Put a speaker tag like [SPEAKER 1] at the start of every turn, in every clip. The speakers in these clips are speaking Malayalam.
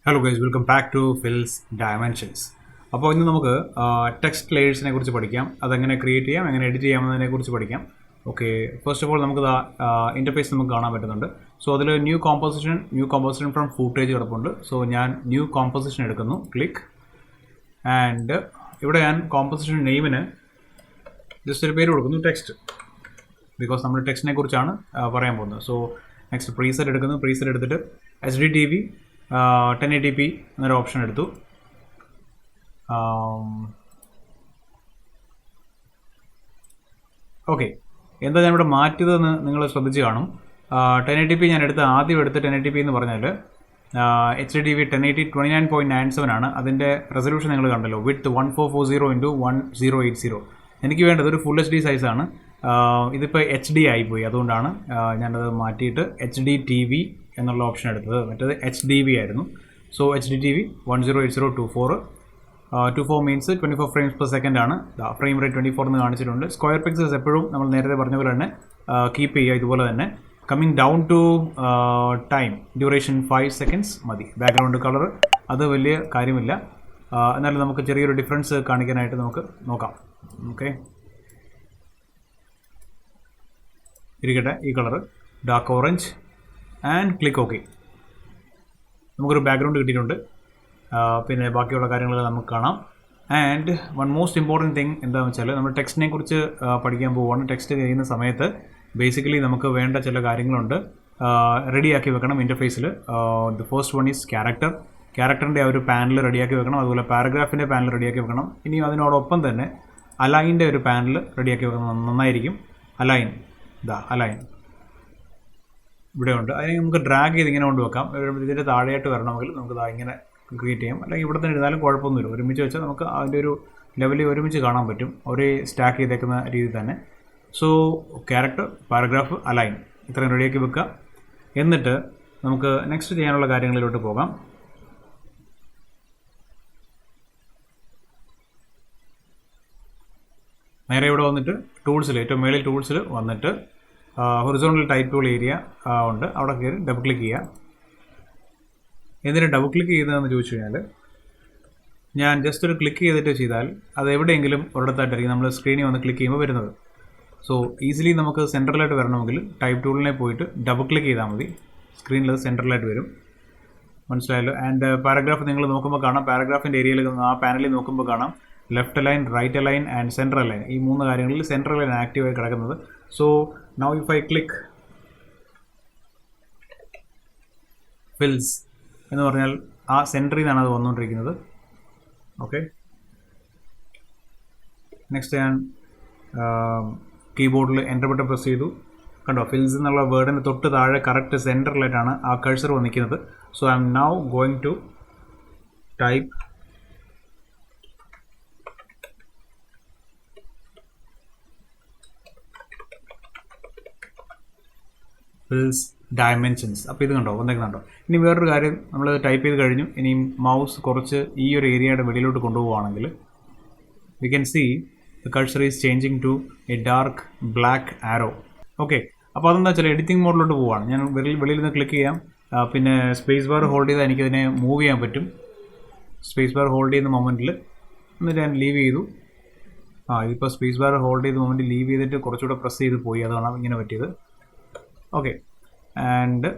[SPEAKER 1] Hello guys, welcome back to fills dimensions. അപ്പോൾ ഇന്ന് നമുക്ക് ടെക്സ്റ്റ് ലെയേഴ്സിനെ കുറിച്ച് പഠിക്കാം. അതെങ്ങനെ ക്രിയേറ്റ് ചെയ്യാം, എങ്ങനെ എഡിറ്റ് ചെയ്യാമെന്നതിനെ കുറിച്ച് പഠിക്കാം. ഓക്കെ, ഫസ്റ്റ് ഓഫ് ഓൾ നമുക്ക് ഇൻ്റർഫേസ് നമുക്ക് കാണാൻ പറ്റുന്നുണ്ട്. സോ അതിൽ ന്യൂ കോമ്പോസിഷൻ ഫ്രം ഫൂട്ടേജ് കിടപ്പുണ്ട്. സോ ഞാൻ ന്യൂ കോമ്പോസിഷൻ എടുക്കുന്നു, ക്ലിക്ക്. ആൻഡ് ഇവിടെ ഞാൻ കോമ്പോസിഷൻ നെയിമിന് ജസ്റ്റ് ഒരു പേര് കൊടുക്കുന്നു, ടെക്സ്റ്റ്. ബിക്കോസ് നമ്മൾ ടെക്സ്റ്റിനെ കുറിച്ചാണ് പറയാൻ പോകുന്നത്. സോ നെക്സ്റ്റ് പ്രീസെറ്റ് എടുക്കുന്നു. പ്രീസെറ്റ് എടുത്തിട്ട് HDTV 1080p എന്നൊരു ഓപ്ഷൻ എടുത്തു. ഓക്കെ, എന്താ ഞാൻ ഇവിടെ മാറ്റിയതെന്ന് നിങ്ങൾ ശ്രദ്ധിച്ച് കാണും. 1080p ഞാൻ ആദ്യം എടുത്ത് 1080p എന്ന് പറഞ്ഞാൽ HDTV 1080 29.97 ആണ്. അതിൻ്റെ റെസൊല്യൂഷൻ നിങ്ങൾ കണ്ടല്ലോ, വിത്ത് 1440x1080. എനിക്ക് വേണ്ടത് ഒരു ഫുൾ HD സൈസാണ്. ഇതിപ്പോൾ HD ആയിപ്പോയി, അതുകൊണ്ടാണ് ഞാനത് മാറ്റിയിട്ട് HDTV എന്നുള്ള ഓപ്ഷൻ എടുത്തത്. മറ്റേത് HDV ആയിരുന്നു. So HDTV 108024 means 24 frames per second ആണ്. ഫ്രെയിം റേറ്റ് 24 എന്ന് കാണിച്ചിട്ടുണ്ട്. സ്ക്വയർ പിക്സൽസ് എപ്പോഴും നമ്മൾ നേരത്തെ പറഞ്ഞ പോലെ തന്നെ കീപ്പ് ചെയ്യുക. ഇതുപോലെ തന്നെ coming down to time duration 5 seconds മതി. ബാക്ക്ഗ്രൗണ്ട് കളർ അത് വലിയ കാര്യമില്ല, എന്നാലും നമുക്ക് ചെറിയൊരു ഡിഫറൻസ് കാണിക്കാനായിട്ട് നമുക്ക് നോക്കാം. ഓക്കെ, ഇരിക്കട്ടെ. ഈ colour dark orange and click okay. നമുക്കൊരു ബാക്ക്ഗ്രൗണ്ട് കിട്ടിയിട്ടുണ്ട്. പിന്നെ ബാക്കിയുള്ള കാര്യങ്ങളെല്ലാം നമുക്ക് കാണാം. And one most important thing എന്താണെന്ന് വെച്ചാൽ, നമ്മൾ ടെക്സ്റ്റിനെ കുറിച്ച് പഠിക്കാൻ പോവുകയാണ്. ടെക്സ്റ്റ് ചെയ്യുന്ന സമയത്ത് ബേസിക്കലി നമുക്ക് വേണ്ട ചില കാര്യങ്ങളുണ്ട്, റെഡിയാക്കി വെക്കണം ഇൻ്റർഫേസിൽ. ദ ഫസ്റ്റ് വൺ ഈസ് ക്യാരക്ടറിൻ്റെ ആ ഒരു പാനൽ റെഡിയാക്കി വെക്കണം. അതുപോലെ പാരഗ്രാഫിൻ്റെ പാനൽ റെഡിയാക്കി വെക്കണം. ഇനി അതിനോടൊപ്പം തന്നെ അലൈൻ്റെ ഒരു പാനൽ റെഡിയാക്കി വെക്കണം, നന്നായിരിക്കും. അലൈൻ ഇവിടെ ഉണ്ട്. അതിനെ നമുക്ക് ഡ്രാഗ് ചെയ്ത് ഇങ്ങനെ കൊണ്ടുവെക്കാം. ഇതിൻ്റെ താഴെയായിട്ട് വരണമെങ്കിൽ നമുക്ക് ഇങ്ങനെ ക്രിയേറ്റ് ചെയ്യാം. അല്ലെങ്കിൽ ഇവിടെ തന്നെ ഇരുന്നാലും കുഴപ്പമൊന്നുമില്ല. ഒരുമിച്ച് വെച്ചാൽ നമുക്ക് അതിൻ്റെ ഒരു ലെവലിൽ ഒരുമിച്ച് കാണാൻ പറ്റും, ഒരേ സ്റ്റാക്ക് ചെയ്തേക്കുന്ന രീതിയിൽ തന്നെ. സോ ക്യാരക്ടർ, പാരഗ്രാഫ്, അലൈൻ ഇത്രയും റെഡിയാക്കി വെക്കുക. എന്നിട്ട് നമുക്ക് നെക്സ്റ്റ് ചെയ്യാനുള്ള കാര്യങ്ങളിലോട്ട് പോകാം. നേരെ ഇവിടെ വന്നിട്ട് ടൂൾസിൽ, ഏറ്റവും മേളിൽ ടൂൾസിൽ വന്നിട്ട് ഹൊറിസോണ്ടൽ ടൈപ്പ് ടൂൾ ഏരിയ ഉണ്ട്. അവിടെ കയറി ഡബിൾ ക്ലിക്ക് ചെയ്യുക. എന്തിനാണ് ഡബിൾ ക്ലിക്ക് ചെയ്യുന്നതെന്ന് ചോദിച്ചു കഴിഞ്ഞാൽ, ഞാൻ ജസ്റ്റ് ഒരു ക്ലിക്ക് ചെയ്തിട്ട് ചെയ്താൽ അത് എവിടെയെങ്കിലും ഒരിടത്തായിട്ടായിരിക്കും നമ്മൾ സ്ക്രീനിൽ വന്ന് ക്ലിക്ക് ചെയ്യുമ്പോൾ വരുന്നത്. സോ ഈസിലി നമുക്ക് സെൻട്രലായിട്ട് വരണമെങ്കിൽ ടൈപ്പ് ടൂളിനെ പോയിട്ട് ഡബിൾ ക്ലിക്ക് ചെയ്താൽ മതി. സ്ക്രീനിൽ അത് സെൻട്രലായിട്ട് വരും. മനസ്സിലായല്ലോ. ആൻഡ് പാരഗ്രാഫ് നിങ്ങൾ നോക്കുമ്പോൾ കാണാം, പാരഗ്രാഫിൻ്റെ ഏരിയയിൽ ആ പാനലിൽ നോക്കുമ്പോൾ കാണാം left align, right align and central align. ഈ മൂന്ന് കാര്യങ്ങളിൽ സെൻട്രൽ അലൈൻ ആക്റ്റീവായി കിടക്കുന്നത്. So now if I click fills എന്ന് പറഞ്ഞാൽ ആ സെൻറ്ററിൽ നിന്നാണ് അത് വന്നുകൊണ്ടിരിക്കുന്നത്. ഓക്കെ, നെക്സ്റ്റ് ഞാൻ കീബോർഡിൽ എൻ്റർ ബട്ടൺ പ്രസ് ചെയ്തു. കണ്ടോ, ഫിൽസ് എന്നുള്ള വേർഡിന് തൊട്ട് താഴെ കറക്റ്റ് സെൻറ്ററിലായിട്ടാണ് ആ കഴ്സർ വന്നിരിക്കുന്നത്. So I am now going to type fills dimensions. അപ്പോൾ ഇത് കണ്ടോ, വന്നേക്കുന്നുണ്ടോ. ഇനി വേറൊരു കാര്യം, നമ്മൾ ടൈപ്പ് ചെയ്ത് കഴിഞ്ഞു. ഇനിയും മൗസ് കുറച്ച് ഈ ഒരു ഏരിയയുടെ വെളിയിലോട്ട് കൊണ്ടുപോവുകയാണെങ്കിൽ we can see the cursor is changing to a dark black arrow. Okay, അപ്പോൾ അതെന്താ വെച്ചാൽ എഡിറ്റിംഗ് മോഡിലോട്ട് പോവുകയാണ്. ഞാൻ വെളിയിൽ നിന്ന് ക്ലിക്ക് ചെയ്യാം. പിന്നെ സ്പേസ് ബാർ ഹോൾഡ് ചെയ്താൽ എനിക്കതിനെ മൂവ് ചെയ്യാൻ പറ്റും. സ്പേസ് ബാർ ഹോൾഡ് ചെയ്യുന്ന മൊമെൻറ്റിൽ എന്നിട്ട് ഞാൻ ലീവ് ചെയ്തു. ഇതിപ്പോൾ സ്പേസ് ബാർ ഹോൾഡ് ചെയ്ത മൊമെൻറ്റിൽ ലീവ് ചെയ്തിട്ട് കുറച്ചുകൂടെ പ്രസ് ചെയ്ത് പോയി, അതാണ് ഇങ്ങനെ പറ്റിയത്. ഓക്കെ, ആൻഡ്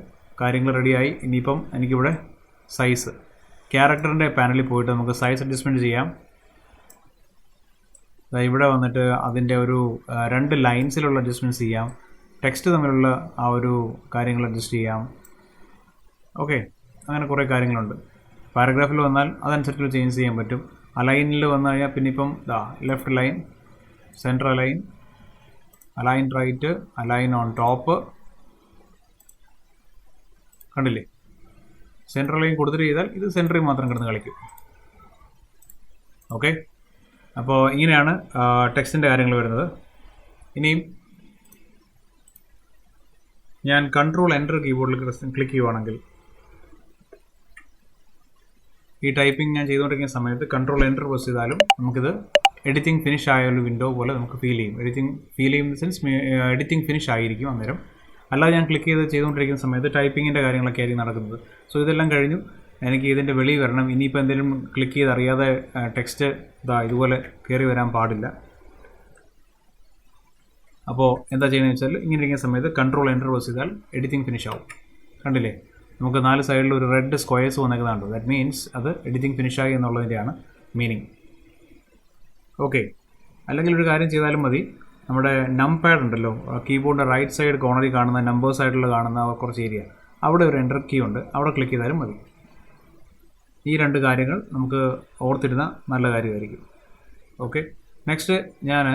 [SPEAKER 1] കാര്യങ്ങൾ റെഡിയായി. ഇനിയിപ്പം എനിക്കിവിടെ സൈസ്, ക്യാരക്ടറിൻ്റെ പാനലിൽ പോയിട്ട് നമുക്ക് സൈസ് അഡ്ജസ്റ്റ്മെൻറ്റ് ചെയ്യാം. ഇവിടെ വന്നിട്ട് അതിൻ്റെ ഒരു 2 ലൈൻസിലുള്ള അഡ്ജസ്റ്റ്മെൻറ്റ്സ് ചെയ്യാം. ടെക്സ്റ്റ് തമ്മിലുള്ള ആ ഒരു കാര്യങ്ങൾ അഡ്ജസ്റ്റ് ചെയ്യാം. ഓക്കെ, അങ്ങനെ കുറേ കാര്യങ്ങളുണ്ട്. പാരഗ്രാഫിൽ വന്നാൽ അതനുസരിച്ചുള്ള ചേഞ്ച് ചെയ്യാൻ പറ്റും. അലൈനിൽ വന്നു കഴിഞ്ഞാൽ പിന്നെ ഇപ്പം left line, centre align, align right, align on top. കണ്ടില്ലേ, സെൻട്രൽ ലൈൻ കൊടുത്തിട്ട് ചെയ്താൽ ഇത് സെൻറ്ററിൽ മാത്രം കിടന്ന് കളിക്കും. ഓക്കെ, അപ്പോൾ ഇങ്ങനെയാണ് ടെക്സ്റ്റിൻ്റെ കാര്യങ്ങൾ വരുന്നത്. ഇനിയും ഞാൻ കൺട്രോൾ എൻ്റർ കീബോർഡിൽ ക്ലിക്ക് ചെയ്യുവാണെങ്കിൽ, ഈ ടൈപ്പിംഗ് ഞാൻ ചെയ്തുകൊണ്ടിരിക്കുന്ന സമയത്ത് കൺട്രോൾ എൻ്റർ പ്രസ് ചെയ്താലും നമുക്കിത് എഡിറ്റിംഗ് ഫിനിഷ് ആയ ഒരു വിൻഡോ പോലെ നമുക്ക് ഫീൽ ചെയ്യും. എഡിറ്റിംഗ് സെൻസ് എഡിറ്റിംഗ് ഫിനിഷ് ആയിരിക്കും അന്നേരം. അല്ലാതെ ഞാൻ ക്ലിക്ക് ചെയ്തുകൊണ്ടിരിക്കുന്ന സമയത്ത് ടൈപ്പിങ്ങിൻ്റെ കാര്യങ്ങളൊക്കെ ആയിരിക്കും നടക്കുന്നത്. സോ ഇതെല്ലാം കഴിഞ്ഞു. എനിക്ക് ഇതിൻ്റെ വെളി വരണം. ഇനിയിപ്പോൾ എന്തെങ്കിലും ക്ലിക്ക് ചെയ്ത് അറിയാതെ ടെക്സ്റ്റ് ഇതുപോലെ കയറി വരാൻ പാടില്ല. അപ്പോൾ എന്താ ചെയ്യുന്നത് വെച്ചാൽ ഇങ്ങനെ ഇരിക്കുന്ന സമയത്ത് കൺട്രോൾ എൻ്റർ പ്രസ് ചെയ്താൽ എഡിറ്റിംഗ് ഫിനിഷ് ആവും. കണ്ടില്ലേ, നമുക്ക് 4 സൈഡിൽ ഒരു റെഡ് സ്ക്വയേഴ്സ് വന്നേക്കുന്നുണ്ട്. ദാറ്റ് മീൻസ് അത് എഡിറ്റിംഗ് ഫിനിഷായി എന്നുള്ളതിൻ്റെയാണ് മീനിങ്. ഓക്കെ, അല്ലെങ്കിൽ ഒരു കാര്യം ചെയ്താലും മതി. നമ്മുടെ നംപാഡ് ഉണ്ടല്ലോ, കീബോർഡിൻ്റെ റൈറ്റ് സൈഡ് കോർണറിൽ കാണുന്ന നമ്പേഴ്സ് ആയിട്ടുള്ള കാണുന്ന കുറച്ച് ഏരിയ, അവിടെ ഒരു എൻ്റർ കീ ഉണ്ട്, അവിടെ ക്ലിക്ക് ചെയ്താലും മതി. ഈ 2 കാര്യങ്ങൾ നമുക്ക് ഓർത്തിരുന്ന നല്ല കാര്യമായിരിക്കും. ഓക്കെ, നെക്സ്റ്റ് ഞാൻ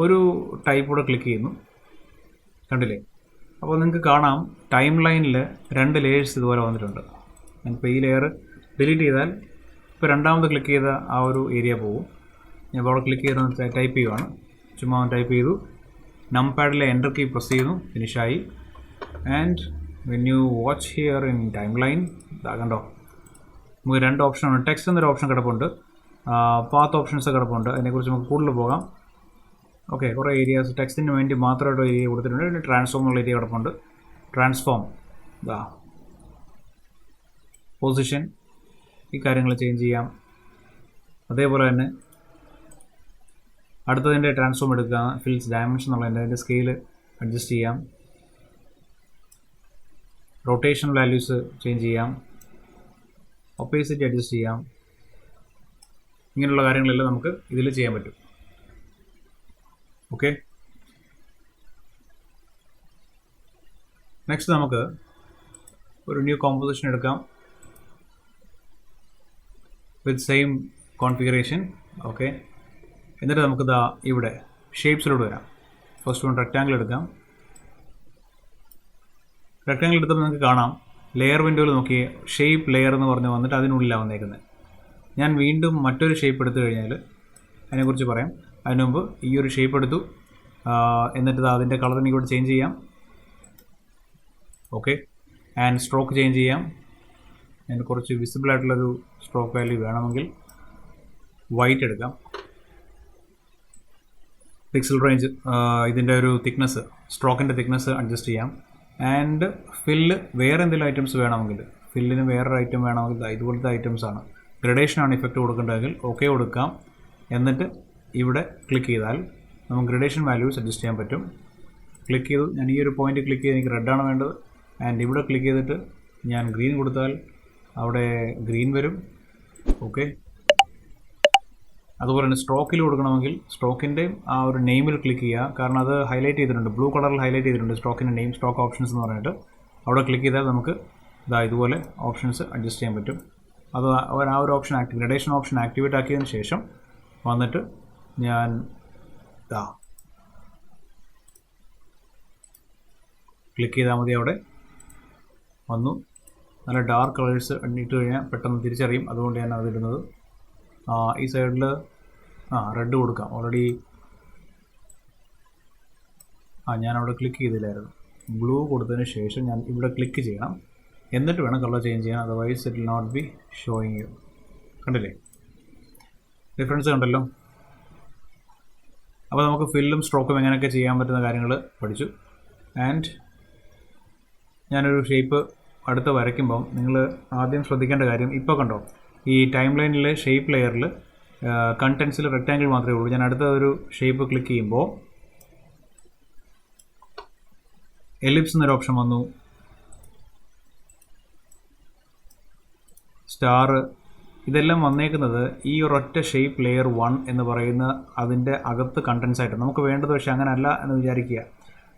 [SPEAKER 1] ഒരു ടൈപ്പ് കൂടെ ക്ലിക്ക് ചെയ്യുന്നു. കണ്ടില്ലേ, അപ്പോൾ നിങ്ങൾക്ക് കാണാം ടൈം ലൈനിൽ 2 ലേയേഴ്സ് ഇതുപോലെ വന്നിട്ടുണ്ട്. ഞാനിപ്പോൾ ഈ ലെയർ ഡിലീറ്റ് ചെയ്താൽ ഇപ്പോൾ രണ്ടാമത് ക്ലിക്ക് ചെയ്ത ആ ഒരു ഏരിയ പോകും. ഞാൻ ഇപ്പോൾ അവിടെ ക്ലിക്ക് ചെയ്ത് ടൈപ്പ് ചെയ്യുവാണ്. ചുമ്മാ ടൈപ്പ് ചെയ്തു, നംപാഡിലെ എൻ്റർ കീ പ്രസ് ചെയ്യുന്നു, ഫിനിഷായി. And when you watch here in time line കണ്ടോ, നമുക്ക് 2 ഓപ്ഷനാണ്. ടെക്സ്റ്റ് എന്നൊരു ഓപ്ഷൻ കിടപ്പുണ്ട്, പാത്ത് ഓപ്ഷൻസ് കിടപ്പുണ്ട്. അതിനെക്കുറിച്ച് നമുക്ക് കൂടുതൽ പോകാം. ഓക്കെ, കുറേ ഏരിയാസ് ടെക്സ്റ്റിന് വേണ്ടി മാത്രമായിട്ട് ഏരിയ കൊടുത്തിട്ടുണ്ട്. പിന്നെ ട്രാൻസ്ഫോം എന്നുള്ള ഏരിയ കിടപ്പുണ്ട്. ട്രാൻസ്ഫോം, പൊസിഷൻ, ഈ കാര്യങ്ങൾ ചേഞ്ച് ചെയ്യാം. അതേപോലെ തന്നെ അടുത്തതിൻ്റെ ട്രാൻസ്ഫോം എടുക്കുക, ഫിൽസ് ഡയമെൻഷൻ എന്നുള്ളതിൻ്റെ അതിൻ്റെ സ്കെയിൽ അഡ്ജസ്റ്റ് ചെയ്യാം. റൊട്ടേഷൻ വാല്യൂസ് ചേഞ്ച് ചെയ്യാം. ഒപ്പേസിറ്റി അഡ്ജസ്റ്റ് ചെയ്യാം. ഇങ്ങനെയുള്ള കാര്യങ്ങളെല്ലാം നമുക്ക് ഇതിൽ ചെയ്യാൻ പറ്റും. ഓക്കെ, നെക്സ്റ്റ് നമുക്ക് ഒരു ന്യൂ കോമ്പോസിഷൻ എടുക്കാം വിത്ത് സെയിം കോൺഫിഗറേഷൻ. ഓക്കെ, എന്നിട്ട് നമുക്ക് ഇവിടെ ഷേപ്സിലോട്ട് വരാം. ഫസ്റ്റ് വൺ റെക്റ്റാങ്കിൾ എടുക്കാം. റെക്റ്റാങ്കിൾ എടുത്തപ്പോൾ നിങ്ങൾക്ക് കാണാം ലെയർ വിൻഡോയിൽ നോക്കി ഷേപ്പ് ലെയർ എന്ന് പറഞ്ഞ് വന്നിട്ട് അതിനുള്ളിലാണ് വന്നേക്കുന്നത്. ഞാൻ വീണ്ടും മറ്റൊരു ഷേപ്പ് എടുത്തു കഴിഞ്ഞാൽ അതിനെക്കുറിച്ച് പറയാം. അതിന് മുമ്പ് ഈ ഒരു ഷേപ്പ് എടുത്തു, എന്നിട്ട് അതിൻ്റെ കളർ എനിക്ക് ഇവിടെ ചേഞ്ച് ചെയ്യാം. ഓക്കെ, ആൻഡ് സ്ട്രോക്ക് ചേഞ്ച് ചെയ്യാം. ഞാൻ കുറച്ച് വിസിബിൾ ആയിട്ടുള്ളൊരു സ്ട്രോക്ക് വാല്യൂ വേണമെങ്കിൽ വൈറ്റ് എടുക്കാം. പിക്സൽ റേഞ്ച്, ഇതിൻ്റെ ഒരു തിക്നെസ്, സ്ട്രോക്കിൻ്റെ തിക്നെസ് അഡ്ജസ്റ്റ് ചെയ്യാം. ആൻഡ് ഫില്ല് വേറെ എന്തെങ്കിലും ഐറ്റംസ് വേണമെങ്കിൽ, ഫില്ലിന് വേറൊരു ഐറ്റം വേണമെങ്കിൽ ഇതുപോലത്തെ ഐറ്റംസാണ്. ഗ്രഡേഷനാണ് ഇഫക്റ്റ് കൊടുക്കേണ്ടതെങ്കിൽ ഓക്കെ കൊടുക്കാം. എന്നിട്ട് ഇവിടെ ക്ലിക്ക് ചെയ്താൽ നമുക്ക് ഗ്രഡേഷൻ വാല്യൂസ് അഡ്ജസ്റ്റ് ചെയ്യാൻ പറ്റും. ക്ലിക്ക് ചെയ്തു, ഞാൻ ഈ ഒരു പോയിന്റ് ക്ലിക്ക് ചെയ്ത് എനിക്ക് റെഡാണ് വേണ്ടത്. ആൻഡ് ഇവിടെ ക്ലിക്ക് ചെയ്തിട്ട് ഞാൻ ഗ്രീൻ കൊടുത്താൽ അവിടെ ഗ്രീൻ വരും. ഓക്കെ, അതുപോലെ തന്നെ സ്ട്രോക്കിൽ കൊടുക്കണമെങ്കിൽ സ്ട്രോക്കിൻ്റെയും ആ ഒരു നെയിമിൽ ക്ലിക്ക് ചെയ്യുക. കാരണം അത് ഹൈലൈറ്റ് ചെയ്തിട്ടുണ്ട്, ബ്ലൂ കളറിൽ ഹൈലൈറ്റ് ചെയ്തിട്ടുണ്ട് സ്ട്രോക്കിൻ്റെ നെയിം, സ്ട്രോക്ക് ഓപ്ഷൻസ് എന്ന് പറഞ്ഞിട്ട്. അവിടെ ക്ലിക്ക് ചെയ്താൽ നമുക്ക് ഇതുപോലെ ഓപ്ഷൻസ് അഡ്ജസ്റ്റ് ചെയ്യാൻ പറ്റും. അത് ആ ഒരു ഓപ്ഷൻ ഗ്രഡേഷൻ ഓപ്ഷൻ ആക്ടിവേറ്റ് ആക്കിയതിന് ശേഷം വന്നിട്ട് ഞാൻ ക്ലിക്ക് ചെയ്താൽ മതി. അവിടെ വന്നു. നല്ല ഡാർക്ക് കളേഴ്സ് ഇട്ട് കഴിഞ്ഞാൽ പെട്ടെന്ന് തിരിച്ചറിയും, അതുകൊണ്ട് ഞാൻ അതിടുന്നത്. ഈ സൈഡിൽ റെഡ് കൊടുക്കാം. ഓൾറെഡി ഞാനവിടെ ക്ലിക്ക് ചെയ്തില്ലായിരുന്നു. ബ്ലൂ കൊടുത്തതിന് ശേഷം ഞാൻ ഇവിടെ ക്ലിക്ക് ചെയ്യണം, എന്നിട്ട് വേണം കളർ ചേഞ്ച് ചെയ്യാൻ. Otherwise it will not be showing you. കണ്ടില്ലേ ഡിഫറൻസ് കണ്ടല്ലോ. അപ്പോൾ നമുക്ക് ഫില്ലും സ്ട്രോക്കും എങ്ങനെയൊക്കെ ചെയ്യാൻ പറ്റുന്ന കാര്യങ്ങൾ പഠിച്ചു. ആൻഡ് ഞാനൊരു ഷേപ്പ് അടുത്ത് വരയ്ക്കുമ്പം നിങ്ങൾ ആദ്യം ശ്രദ്ധിക്കേണ്ട കാര്യം, ഇപ്പോൾ കണ്ടോ ഈ ടൈം ലൈനിലെ ഷേപ്പ് ലെയറിൽ കണ്ടൻസിൽ റെക്റ്റാങ്കിൾ മാത്രമേ ഉള്ളൂ. ഞാൻ അടുത്ത ഒരു ഷേപ്പ് ക്ലിക്ക് ചെയ്യുമ്പോൾ എലിപ്സ് എന്നൊരു ഓപ്ഷൻ വന്നു, സ്റ്റാർ, ഇതെല്ലാം വന്നേക്കുന്നത് ഈ ഒരൊറ്റ ഷേപ്പ് ലെയർ 1 എന്ന് പറയുന്ന അതിൻ്റെ അകത്ത് കണ്ടൻസ് ആയിട്ട്. നമുക്ക് വേണ്ടത് പക്ഷേ അങ്ങനെ അല്ല എന്ന് വിചാരിക്കുക.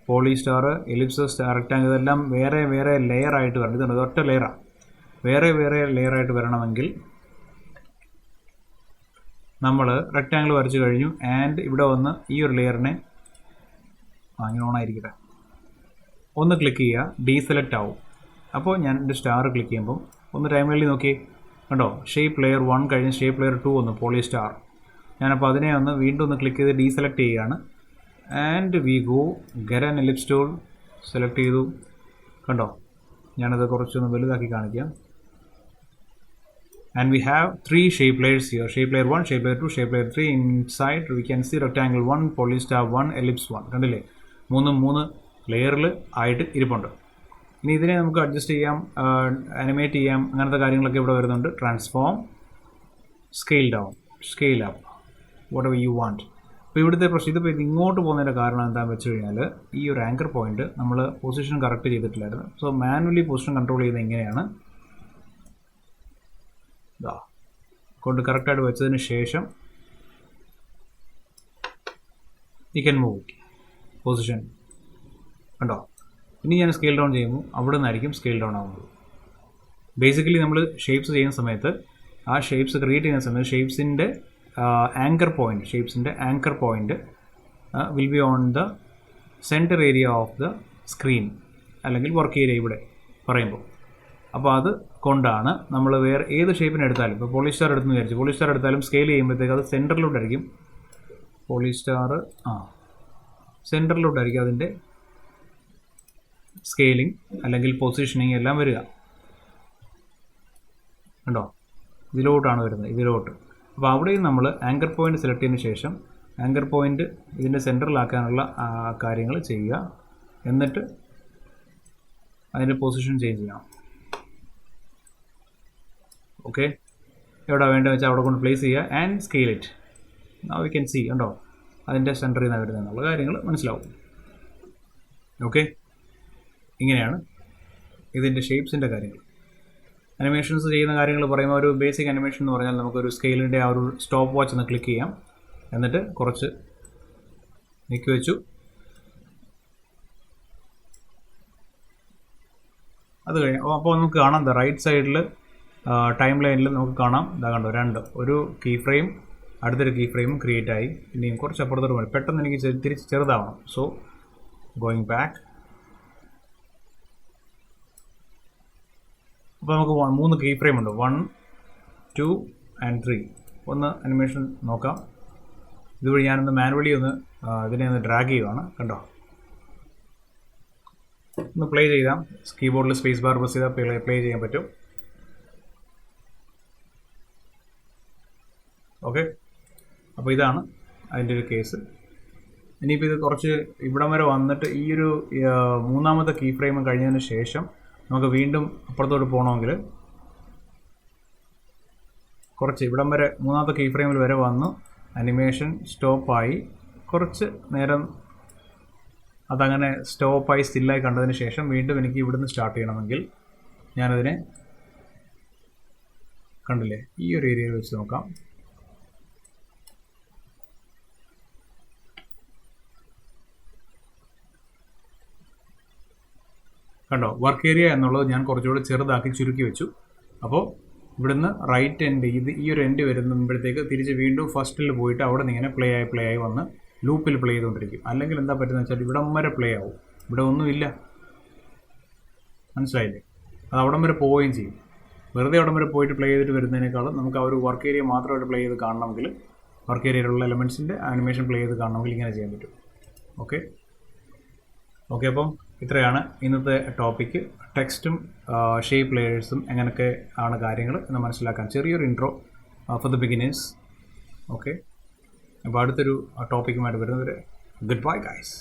[SPEAKER 1] Poly star, ellipse, star, rectangle ഇതെല്ലാം വേറെ വേറെ ലെയറായിട്ട് വരണം. ഇതുണ്ട് ഒറ്റ ലെയറാണ്. വേറെ വേറെ ലെയറായിട്ട് വരണമെങ്കിൽ നമ്മൾ റെക്റ്റാങ്കിൾ വരച്ച് കഴിഞ്ഞു. ആൻഡ് ഇവിടെ വന്ന് ഈ ഒരു ലെയറിനെ ഇങ്ങനെ ഓണായിരിക്കട്ടെ ഒന്ന് ക്ലിക്ക് ചെയ്യുക, ഡീസെലക്ട് ആവും. അപ്പോൾ ഞാൻ എൻ്റെ സ്റ്റാർ ക്ലിക്ക് ചെയ്യുമ്പം ഒന്ന് ടൈം ലൈനിൽ നോക്കി കണ്ടോ, ഷേപ്പ് ലെയർ 1 കഴിഞ്ഞ് ഷേപ്പ് ലെയർ 2 വന്നു, പോളി സ്റ്റാർ. ഞാനപ്പോൾ അതിനെ വീണ്ടും ഒന്ന് ക്ലിക്ക് ചെയ്ത് ഡീസെലക്ട് ചെയ്യുകയാണ്. And we go get an ellipse tool, select ചെയ്തു. കണ്ടോ, ഞാനത് കുറച്ചൊന്ന് വലുതാക്കി കാണിക്കാം. And we have 3 shape layers here, shape layer 1, shape layer 2, shape layer 3. Inside we can see rectangle 1, poly star 1, ellipse 1. കണ്ടില്ലേ, 3 ലെയറിൽ ആയിട്ട് ഇരിപ്പുണ്ട്. ഇനി ഇതിനെ നമുക്ക് അഡ്ജസ്റ്റ് ചെയ്യാം, അനിമേറ്റ് ചെയ്യാം, അങ്ങനത്തെ കാര്യങ്ങളൊക്കെ ഇവിടെ വരുന്നുണ്ട്. Transform, scale down, scale up, what ever you want. അപ്പോൾ ഇവിടുത്തെ പ്രശ്നം ഇതിപ്പോൾ ഇത് ഇങ്ങോട്ട് പോകുന്നതിൻ്റെ കാരണം എന്താണെന്ന് വെച്ച് കഴിഞ്ഞാൽ ഈ ഒരു ആങ്കർ പോയിന്റ് നമ്മൾ പൊസിഷൻ കറക്റ്റ് ചെയ്തിട്ടില്ലായിരുന്നു. സോ മാനുവലി പൊസിഷൻ കൺട്രോൾ ചെയ്യുന്നത് ഇങ്ങനെയാണ്. ഇതാ കൊണ്ട് കറക്റ്റായിട്ട് വെച്ചതിന് ശേഷം യു ക്യാൻ മൂവ് പൊസിഷൻ. കണ്ടോ? ഇനി ഞാൻ സ്കെയിൽ ഡൗൺ ചെയ്യുമ്പോൾ അവിടെ നിന്നായിരിക്കും സ്കെയിൽ ഡൗൺ ആവുന്നത്. ബേസിക്കലി നമ്മൾ ഷേപ്സ് ചെയ്യുന്ന സമയത്ത് ആ ഷേപ്സ് ക്രിയേറ്റ് ചെയ്യുന്ന സമയത്ത് ഷേപ്സിൻ്റെ anchor point will be on the center area of the screen അല്ലെങ്കിൽ വർക്ക് ഏരിയ ഇവിടെ പറയുമ്പോൾ. അപ്പോൾ അത് കൊണ്ടാണ് നമ്മൾ വേറെ ഏത് ഷേപ്പിന് എടുത്താലും, ഇപ്പോൾ പോളിസ്റ്റാർ എടുത്തെന്ന് വിചാരിച്ചു, പോളിസ്റ്റാർ എടുത്താലും സ്കെയിൽ ചെയ്യുമ്പോഴത്തേക്ക് അത് സെൻറ്ററിലോട്ടായിരിക്കും, സെൻറ്ററിലോട്ടായിരിക്കും അതിൻ്റെ സ്കെയിലിംഗ് അല്ലെങ്കിൽ പൊസിഷനിങ് എല്ലാം വരിക. കണ്ടോ? ഇതിലോട്ടാണ് വരുന്നത്, ഇതിലോട്ട്. അപ്പോൾ അവിടെയും നമ്മൾ ആങ്കർ പോയിന്റ് സെലക്ട് ചെയ്തതിന് ശേഷം ആങ്കർ പോയിന്റ് ഇതിൻ്റെ സെൻറ്ററിലാക്കാനുള്ള കാര്യങ്ങൾ ചെയ്യുക. എന്നിട്ട് അതിൻ്റെ പൊസിഷൻ ചേഞ്ച് ചെയ്യണം. ഓക്കെ, എവിടെ വേണ്ടതെന്ന് വെച്ചാൽ അവിടെ കൊണ്ട് പ്ലേസ് ചെയ്യുക and scale it. Now we can see. കണ്ടോ? അതിൻ്റെ സെൻറ്ററിൽ നിന്നാണ് വരുന്നത് എന്നുള്ള കാര്യങ്ങൾ മനസ്സിലാവും. ഓക്കെ, ഇങ്ങനെയാണ് ഇതിൻ്റെ ഷേപ്സിൻ്റെ കാര്യങ്ങൾ. അനിമേഷൻസ് ചെയ്യുന്ന കാര്യങ്ങൾ പറയുമ്പോൾ ഒരു ബേസിക് അനിമേഷൻ എന്ന് പറഞ്ഞാൽ നമുക്കൊരു സ്കെയിലിൻ്റെ ആ ഒരു സ്റ്റോപ്പ് വാച്ച് ഒന്ന് ക്ലിക്ക് ചെയ്യാം. എന്നിട്ട് കുറച്ച് നീക്കി വെച്ചു. അത് കഴിഞ്ഞ് അപ്പോൾ നമുക്ക് കാണാം റൈറ്റ് സൈഡിൽ ടൈം ലൈനിൽ നമുക്ക് കാണാം. ഇതാ കണ്ടോ, ഒരു കീ ഫ്രെയിം, അടുത്തൊരു കീ ഫ്രെയിമും ക്രിയേറ്റ് ആയി. ഇനിയും കുറച്ച് അപ്പുറത്തോട്ട് പോയി പെട്ടെന്ന് എനിക്ക് തിരിച്ച് ചെറുതാവണം. So going back. അപ്പോൾ നമുക്ക് 3 കീ ഫ്രെയിം ഉണ്ട്, 1, 2 and 3. ഒന്ന് അനിമേഷൻ നോക്കാം. ഇതുവഴി ഞാനൊന്ന് മാനുവലി ഇതിനെ ഒന്ന് ഡ്രാഗ് ചെയ്യുകയാണ്. കണ്ടോ? ഒന്ന് പ്ലേ ചെയ്താൽ കീബോർഡിൽ സ്പേസ് ബാർ പ്രസ് ചെയ്താൽ പ്ലേ ചെയ്യാൻ പറ്റും. ഓക്കെ, അപ്പോൾ ഇതാണ് അതിൻ്റെ ഒരു കേസ്. ഇനിയിപ്പോൾ ഇത് കുറച്ച് ഇവിടം വരെ വന്നിട്ട് ഈ ഒരു 3ാമത്തെ കീ ഫ്രെയിം കഴിഞ്ഞതിന് ശേഷം നമുക്ക് വീണ്ടും അപ്പുറത്തോട്ട് പോകണമെങ്കിൽ കുറച്ച് ഇവിടം വരെ 3ാമത്തെ കീ ഫ്രെയിമിൽ വരെ വന്നു അനിമേഷൻ സ്റ്റോപ്പായി. കുറച്ച് നേരം അതങ്ങനെ സ്റ്റോപ്പായി സ്റ്റില്ലായി കണ്ടതിന് ശേഷം വീണ്ടും എനിക്ക് ഇവിടുന്ന് സ്റ്റാർട്ട് ചെയ്യണമെങ്കിൽ ഞാനതിനെ കണ്ടില്ലേ ഈ ഒരു ഏരിയയിൽ വെച്ച് നോക്കാം. കണ്ടോ? വർക്ക് ഏരിയ എന്നുള്ളത് ഞാൻ കുറച്ചുകൂടെ ചെറുതാക്കി ചുരുക്കി വെച്ചു. അപ്പോൾ ഇവിടുന്ന് റൈറ്റ് എൻഡ് ഈ ഒരു എൻഡ് വരുമ്പോഴത്തേക്ക് തിരിച്ച് വീണ്ടും ഫസ്റ്റിൽ പോയിട്ട് അവിടെ നിന്ന് ഇങ്ങനെ പ്ലേ ആയി വന്ന് ലൂപ്പിൽ പ്ലേ ചെയ്തുകൊണ്ടിരിക്കും. അല്ലെങ്കിൽ എന്താ പറ്റുന്നത് വെച്ചാൽ ഇവിടം വരെ പ്ലേ ആവും, ഇവിടെ ഒന്നുമില്ല. മനസ്സിലായില്ലേ? അത് അവിടം വരെ പോവുകയും ചെയ്യും. വെറുതെ അവിടം വരെ പോയിട്ട് പ്ലേ ചെയ്തിട്ട് വരുന്നതിനേക്കാളും നമുക്ക് ആ ഒരു വർക്ക് ഏരിയ മാത്രമായിട്ട് പ്ലേ ചെയ്ത് കാണണമെങ്കിൽ, വർക്ക് ഏരിയയിലുള്ള എലമെൻറ്റ്സിൻ്റെ ആനിമേഷൻ പ്ലേ ചെയ്ത് കാണണമെങ്കിൽ ഇങ്ങനെ ചെയ്യാൻ പറ്റും. ഓക്കെ, അപ്പം ഇത്രയാണ് ഇന്നത്തെ ടോപ്പിക്ക്. ടെക്സ്റ്റും ഷേപ്പ് ലേയേഴ്സും എങ്ങനെയൊക്കെ ആണ് കാര്യങ്ങൾ എന്ന് മനസ്സിലാക്കാൻ ചെറിയൊരു intro for the beginners. Okay, അപ്പോൾ അടുത്തൊരു ടോപ്പിക്കുമായിട്ട് വരുന്നവരെ ഗുഡ് ബൈ ഗൈസ്.